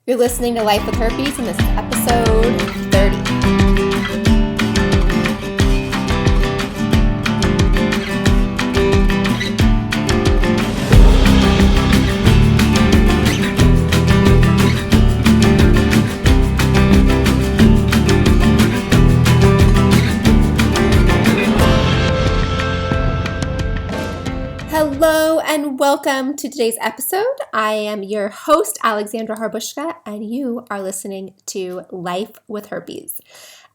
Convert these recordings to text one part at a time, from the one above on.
You're listening to Life with Herpes, and this is episode 30. Hello and welcome to today's episode. I am your host, Alexandra Harbushka, and you are listening to Life with Herpes.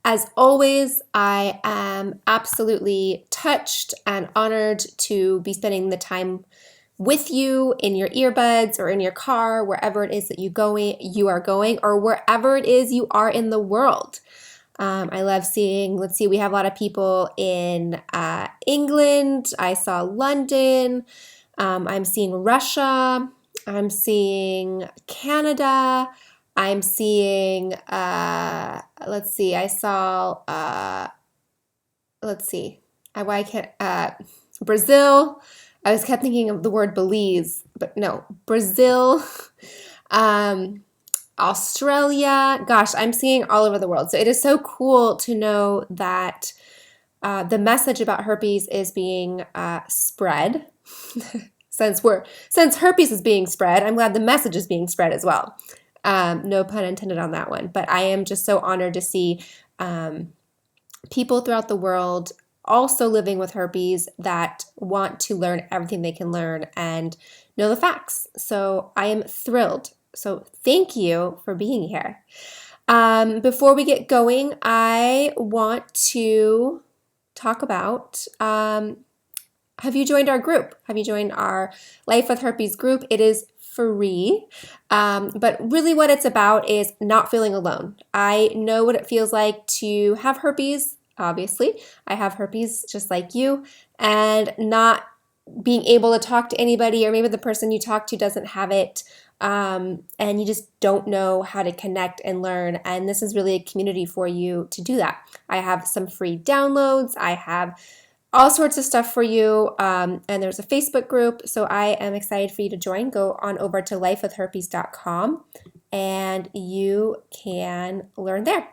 As always, I am absolutely touched and honored to be spending the time with you in your earbuds or in your car, wherever it is that you are going, or wherever it is you are in the world. I love seeing, we have a lot of people in England. I saw London. I'm seeing Russia. I'm seeing Canada. I'm seeing, I saw, Brazil. I was kept thinking of the word Belize, but no, Brazil. Australia. Gosh, I'm seeing all over the world. So it is so cool to know that the message about herpes is being spread. Since herpes is being spread, I'm glad the message is being spread as well. No pun intended on that one. But I am just so honored to see people throughout the world also living with herpes that want to learn everything they can learn and know the facts. So I am thrilled. So thank you for being here. Before we get going, I want to talk about, have you joined our group? Have you joined our Life with Herpes group? It is free, but really what it's about is not feeling alone. I know what it feels like to have herpes, obviously. I have herpes just like you, and not being able to talk to anybody, or maybe the person you talk to doesn't have it, and you just don't know how to connect and learn. And this is really a community for you to do that. I have some free downloads. I have all sorts of stuff for you. And there's a Facebook group. So I am excited for you to join. Go on over to lifewithherpes.com and you can learn there.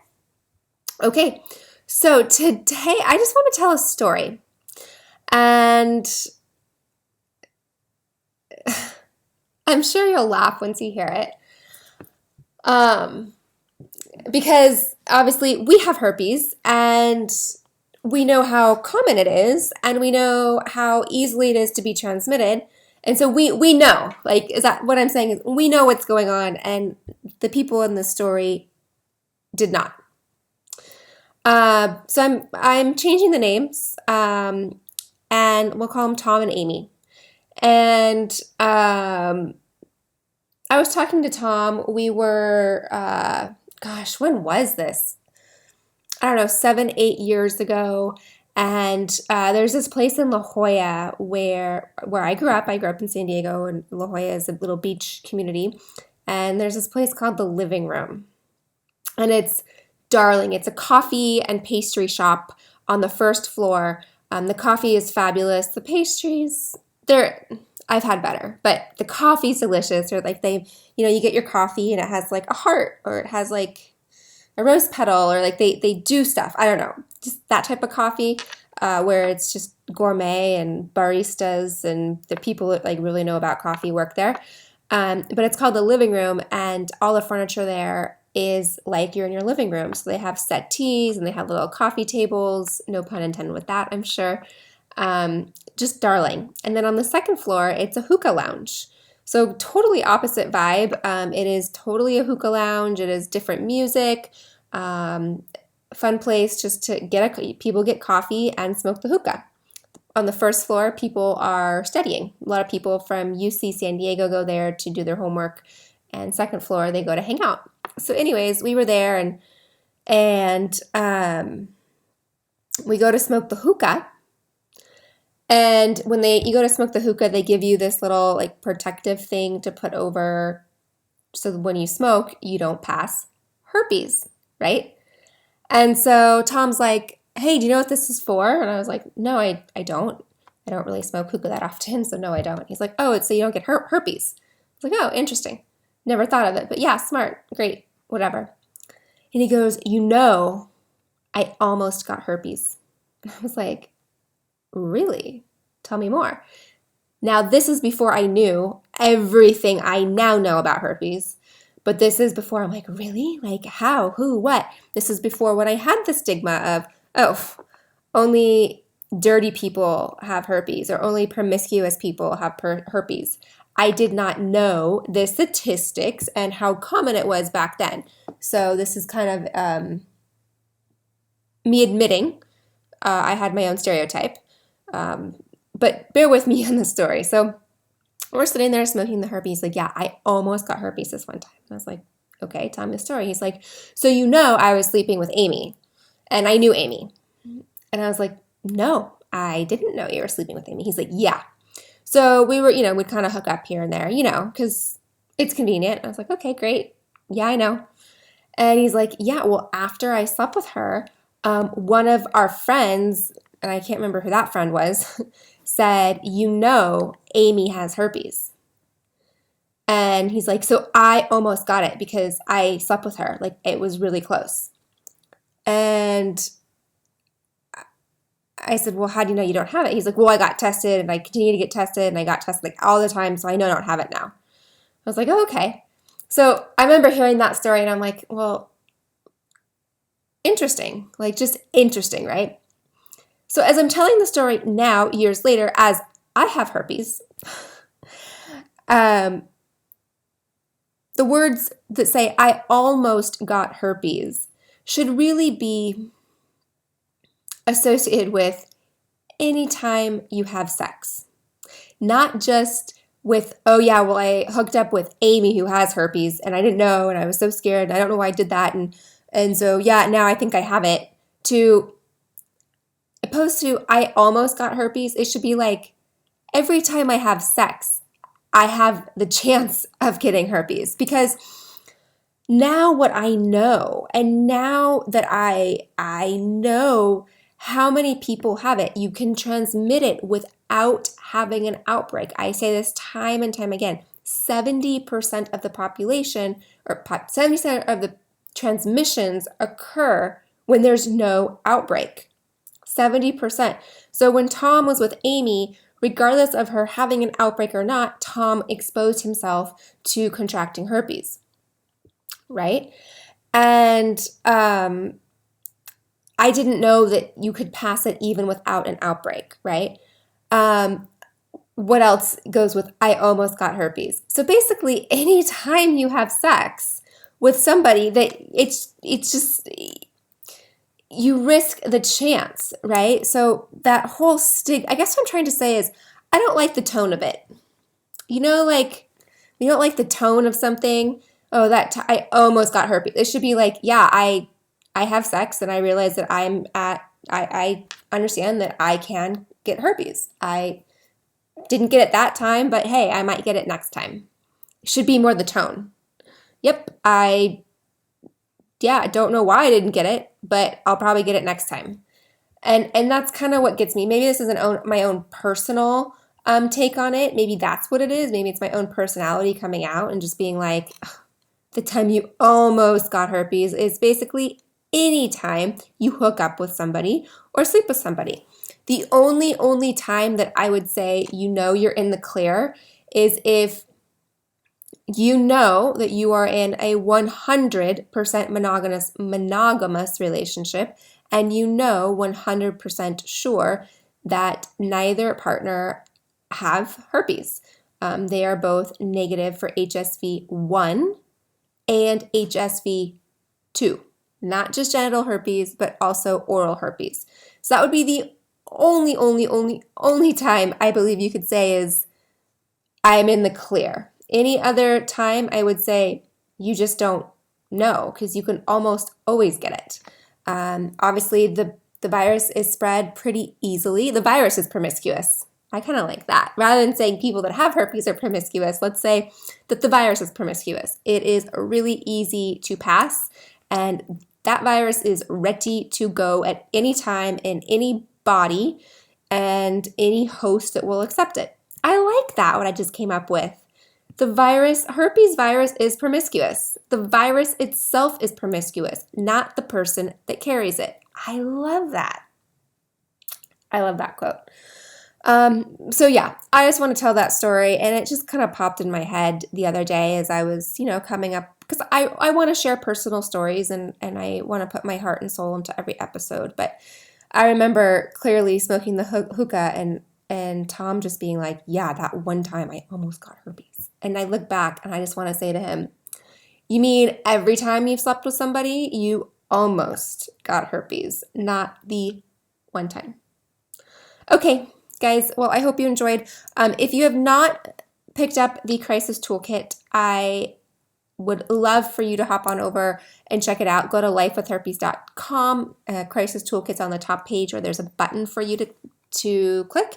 Okay. So today I just want to tell a story. And I'm sure you'll laugh once you hear it. Because obviously we have herpes and we know how common it is and we know how easily it is to be transmitted. And so we know, is that what I'm saying? Is we know what's going on, and the people in the story did not. So I'm changing the names, and we'll call them Tom and Amy. And I was talking to Tom. We were, when was this? I don't know, 7-8 years ago. And there's this place in La Jolla where I grew up. I grew up in San Diego, and La Jolla is a little beach community. And there's this place called the Living Room. And it's darling. It's a coffee and pastry shop on the first floor. The coffee is fabulous. The pastries, I've had better, but the coffee's delicious. Or you get your coffee and it has like a heart, or it has like a rose petal, or like they do stuff. I don't know, just that type of coffee where it's just gourmet and baristas and the people that really know about coffee work there. But it's called the Living Room, and all the furniture there is like you're in your living room. So they have settees and they have little coffee tables. No pun intended with that, I'm sure. Just darling. And then on the second floor, it's a hookah lounge. So totally opposite vibe. It is totally a hookah lounge. It is different music, fun place just to people get coffee and smoke the hookah. On the first floor, people are studying. A lot of people from UC San Diego go there to do their homework. And second floor, they go to hang out. So anyways, we were there and we go to smoke the hookah. And when you go to smoke the hookah, they give you this little protective thing to put over so that when you smoke, you don't pass herpes, right? And so Tom's like, hey, do you know what this is for? And I was like, no, I don't. I don't really smoke hookah that often, so no, I don't. He's like, oh, it's so you don't get herpes. I was like, oh, interesting. Never thought of it, but yeah, smart, great, whatever. And he goes, I almost got herpes. And I was like, really? Tell me more. Now, this is before I knew everything I now know about herpes. But this is before I'm like, really? Like, how? Who? What? This is before when I had the stigma of, oh, only dirty people have herpes or only promiscuous people have herpes. I did not know the statistics and how common it was back then. So this is kind of me admitting I had my own stereotype. But bear with me on the story. So we're sitting there smoking the herpes. Like, yeah, I almost got herpes this one time. And I was like, okay, tell me the story. He's like, so I was sleeping with Amy. And I knew Amy. And I was like, no, I didn't know you were sleeping with Amy. He's like, yeah. So we were, we'd kind of hook up here and there, because it's convenient. I was like, okay, great. Yeah, I know. And he's like, yeah, well, after I slept with her, one of our friends, and I can't remember who that friend was, said, Amy has herpes. And he's like, so I almost got it because I slept with her. Like, it was really close. And I said, well, how do you know you don't have it? He's like, well, I got tested and I continue to get tested and I got tested like all the time, so I know I don't have it now. I was like, oh, okay. So I remember hearing that story and I'm like, well, interesting, like just interesting, right? So as I'm telling the story now, years later, as I have herpes, the words that say I almost got herpes should really be associated with any time you have sex. Not just with, oh yeah, well, I hooked up with Amy who has herpes and I didn't know and I was so scared and I don't know why I did that and so yeah, now I think I have it. To opposed to I almost got herpes, it should be like every time I have sex, I have the chance of getting herpes, because now what I know, and now that I know how many people have it, you can transmit it without having an outbreak. I say this time and time again. 70% of the population, or 70% of the transmissions occur when there's no outbreak. 70%. So when Tom was with Amy, regardless of her having an outbreak or not, Tom exposed himself to contracting herpes, right? And I didn't know that you could pass it even without an outbreak, right? What else goes with I almost got herpes? So basically, anytime you have sex with somebody, that it's just, you risk the chance, right? So that whole I guess what I'm trying to say is I don't like the tone of it. Like you don't like the tone of something. Oh, I almost got herpes. It should be like, yeah, I have sex and I realize that I understand that I can get herpes. I didn't get it that time, but hey, I might get it next time. It should be more the tone. Yep, I don't know why I didn't get it, but I'll probably get it next time. And that's kind of what gets me. Maybe this is my own personal take on it. Maybe that's what it is. Maybe it's my own personality coming out and just being like, the time you almost got herpes is basically any time you hook up with somebody or sleep with somebody. The only time that I would say you're in the clear is if you know that you are in a 100% monogamous relationship and 100% sure that neither partner have herpes. They are both negative for HSV1 and HSV2. Not just genital herpes, but also oral herpes. So that would be the only time I believe you could say is I'm in the clear. Any other time, I would say you just don't know, because you can almost always get it. Obviously, the virus is spread pretty easily. The virus is promiscuous. I kind of like that. Rather than saying people that have herpes are promiscuous, let's say that the virus is promiscuous. It is really easy to pass, and that virus is ready to go at any time in any body and any host that will accept it. I like that, what I just came up with. The virus, herpes virus, is promiscuous. The virus itself is promiscuous, not the person that carries it. I love that. I love that quote. So yeah, I just want to tell that story, and it just kind of popped in my head the other day as I was, coming up, because I want to share personal stories, and I want to put my heart and soul into every episode. But I remember clearly smoking the hookah and Tom just being like, yeah, that one time I almost got herpes. And I look back and I just want to say to him, you mean every time you've slept with somebody, you almost got herpes, not the one time. Okay, guys, well, I hope you enjoyed. If you have not picked up the Crisis Toolkit, I would love for you to hop on over and check it out. Go to lifewithherpes.com. Crisis Toolkit's on the top page, or there's a button for you to click.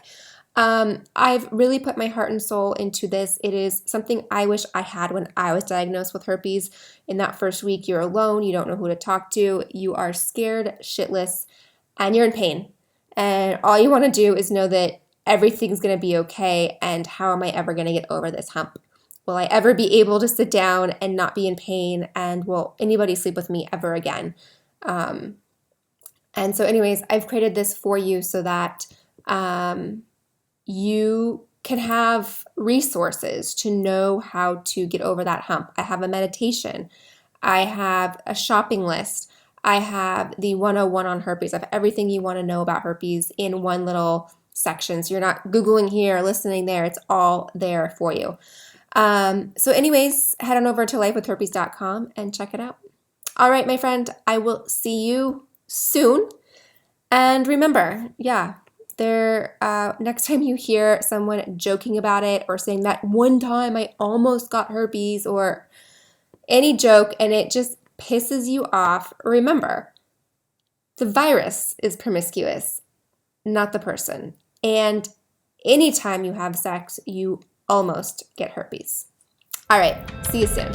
I've really put my heart and soul into this. It is something I wish I had when I was diagnosed with herpes. In that first week, you're alone. You don't know who to talk to. You are scared shitless, and you're in pain. And all you want to do is know that everything's going to be okay, and how am I ever going to get over this hump? Will I ever be able to sit down and not be in pain, and will anybody sleep with me ever again? And so anyways, I've created this for you so that you can have resources to know how to get over that hump. I have a meditation. I have a shopping list. I have the 101 on herpes. I have everything you want to know about herpes in one little section. So you're not Googling here, listening there. It's all there for you. So anyways, head on over to lifewithherpes.com and check it out. All right, my friend, I will see you soon. And remember, next time you hear someone joking about it or saying that one time I almost got herpes or any joke and it just pisses you off, remember, the virus is promiscuous, not the person. And anytime you have sex, you almost get herpes. All right, see you soon.